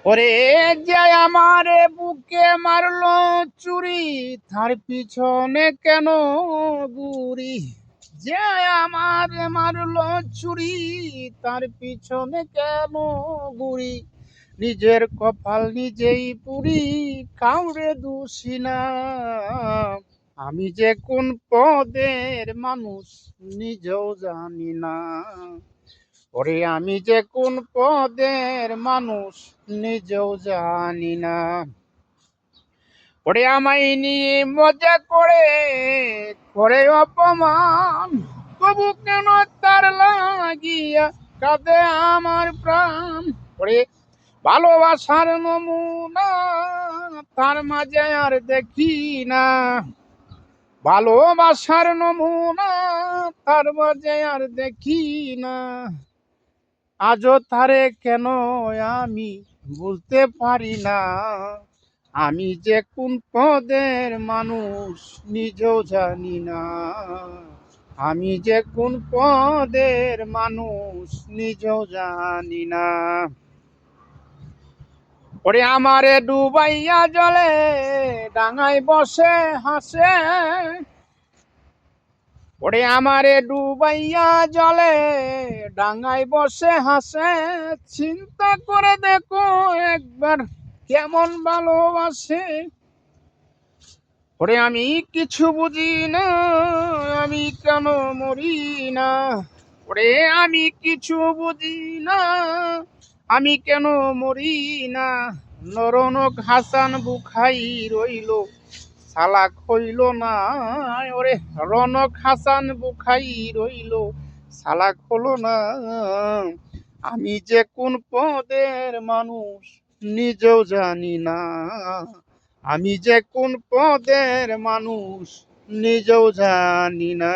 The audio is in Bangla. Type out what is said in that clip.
ওরে যে আমারে বুকে মারলো চুরি, তার পিছনে কেন গুরি? যে আমারে মারলো চুরি, তার পিছনে কেন গুরি? নিজের কপাল নিজেই পুরি, কাউরে দোষী না। আমি যে কোন পদের মানুষ নিজেও জানি না। ওরে আমি যে কোন পদের মানুষ নিজেও জানি না। ওরে আমায় নিয়ে মজা করে করে অপমান, তবু কেন তার লাগিয়া কাঁদে আমার প্রাণ? ওরে ভালোবাসার নমুনা তার মাঝে আর দেখি না। ভালোবাসার নমুনা তার মাঝে আর দেখি না। আজও তারে কেন আমি বলতে পারি না। আমি যে কোন পদের মানুষ নিজেও জানি না। আমি যে কোন পদের মানুষ নিজেও জানি না। ওরে আমারে ডুবাইয়া জলে ডাঙায় বসে হাসে। ওরে আমারে ডুবাইয়া জলে ডাঙায় বসে হাসে। চিন্তা করে দেখো একবার কেমন ভালোবাসে। ওরে আমি কিছু বুঝি না, আমি কেন মরি না। ওরে আমি কিছু বুঝি না, আমি কেন মরি না। নরনক হাসান বুখাই রইল, সালাক হইল না। ওরে রনক হাসান বুখাই রইল, সালাক হলো না। আমি যে কোন পদের মানুষ নিজেও জানি না। আমি যে কোন পদের মানুষ নিজেও জানি না।